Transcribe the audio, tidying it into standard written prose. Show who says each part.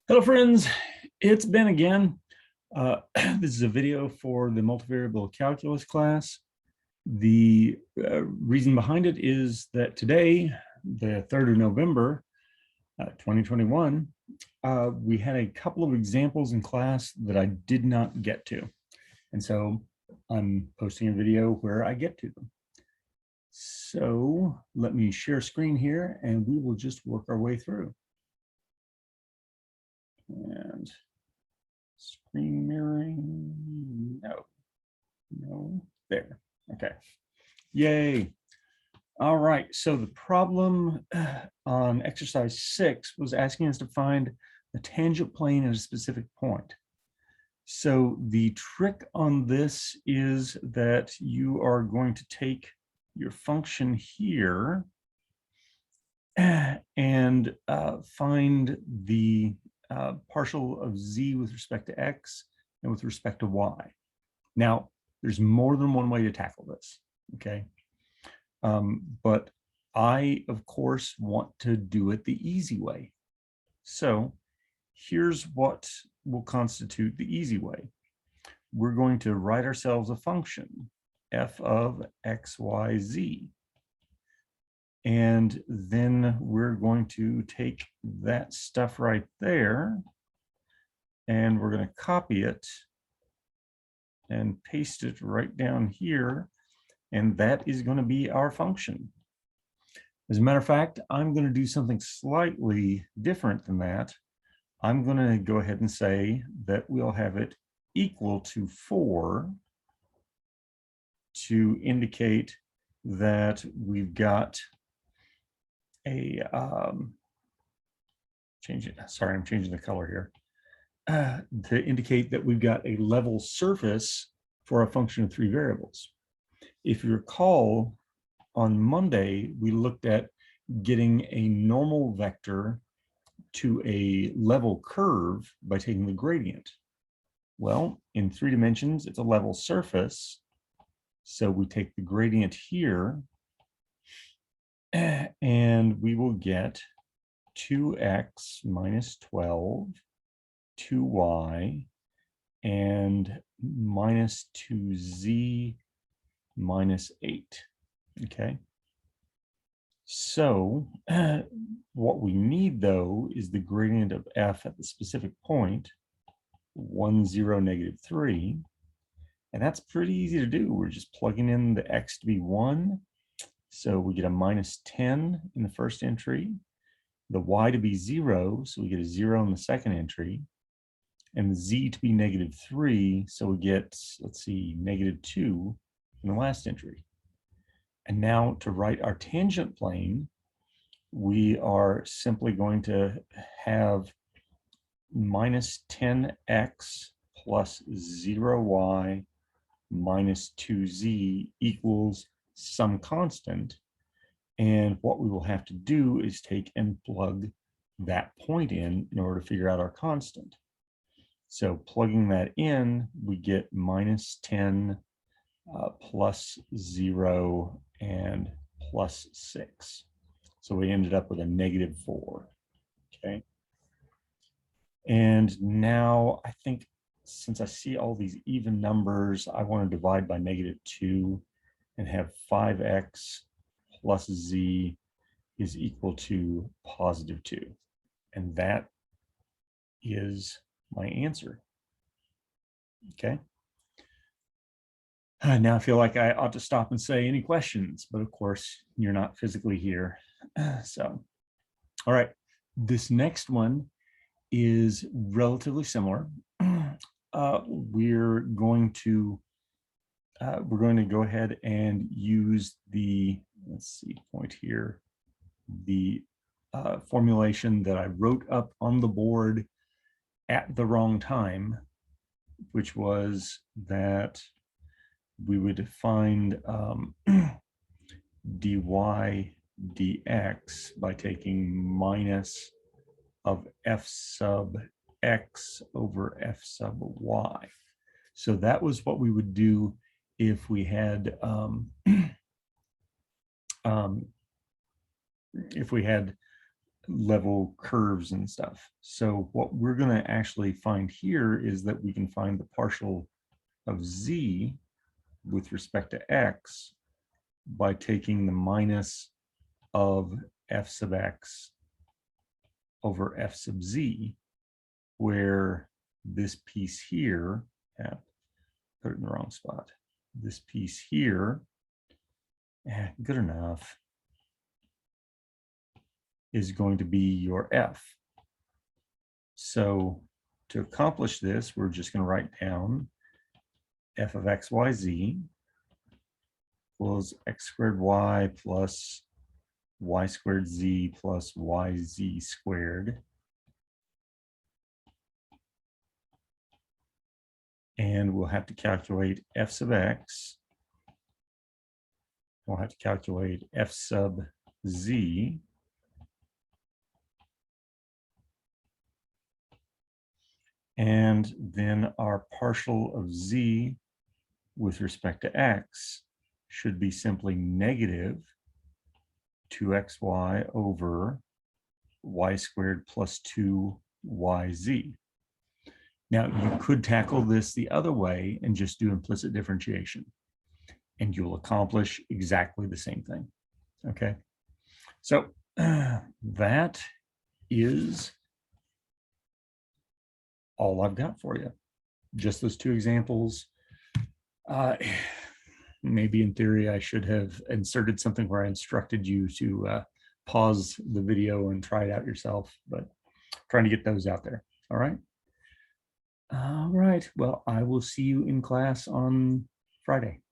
Speaker 1: Hello friends, it's Ben again. This is a video for the multivariable calculus class. The reason behind it is that today, the 3rd of November, 2021, we had a couple of examples in class that I did not get to. And so I'm posting a video where I get to them. So let me share screen here and we will just work our way through. And screen mirroring, no, there, okay, yay. All right, so the problem on exercise 6 was asking us to find the tangent plane at a specific point. So the trick on this is that you are going to take your function here and find the partial of z with respect to x and with respect to y. Now, there's more than one way to tackle this, okay? But I, of course, want to do it the easy way. So here's what will constitute the easy way. We're going to write ourselves a function, f of x, y, z. And then we're going to take that stuff right there and we're going to copy it and paste it right down here. And that is going to be our function. As a matter of fact, I'm going to do something slightly different than that. I'm going to go ahead and say that we'll have it equal to 4 to indicate that we've got a sorry, I'm changing the color here, to indicate that we've got a level surface for a function of 3 variables. If you recall, on Monday, we looked at getting a normal vector to a level curve by taking the gradient. Well, in 3 dimensions, it's a level surface. So we take the gradient here and we will get 2x minus 12, 2y, and minus 2z minus 8. Okay. So what we need, though, is the gradient of f at the specific point, 1, 0, negative 3. And that's pretty easy to do. We're just plugging in the x to be 1. So we get a minus 10 in the first entry, the y to be 0, so we get a 0 in the second entry, and the z to be negative 3, so we get, let's see, negative 2 in the last entry. And now to write our tangent plane, we are simply going to have minus 10x plus 0y minus 2z equals some constant. And what we will have to do is take and plug that point in order to figure out our constant. So plugging that in, we get minus 10 plus 0 and plus 6. So we ended up with a negative 4. Okay. And now I think since I see all these even numbers, I want to divide by negative 2 and have 5x plus z is equal to positive 2. And that is my answer. Okay. Now I feel like I ought to stop and say any questions, but of course you're not physically here. So, all right, this next one is relatively similar. We're going to go ahead and use the, let's see, point here, the formulation that I wrote up on the board at the wrong time, which was that we would find dy dx by taking minus of f sub x over f sub y. So that was what we would do if we had level curves and stuff. So what we're going to actually find here is that we can find the partial of z with respect to x by taking the minus of f sub x over f sub z, where this piece here, put it in the wrong spot, this piece here, good enough, is going to be your f. So to accomplish this, we're just going to write down f of x, y, z equals x squared y plus y squared z plus yz squared. And we'll have to calculate f sub x. We'll have to calculate f sub z. And then our partial of z with respect to x should be simply negative 2xy over y squared plus 2yz. Now, you could tackle this the other way and just do implicit differentiation, and you'll accomplish exactly the same thing. Okay, so that is all I've got for you. Just those two examples. Maybe in theory, I should have inserted something where I instructed you to pause the video and try it out yourself, but trying to get those out there. All right. All right. Well, I will see you in class on Friday.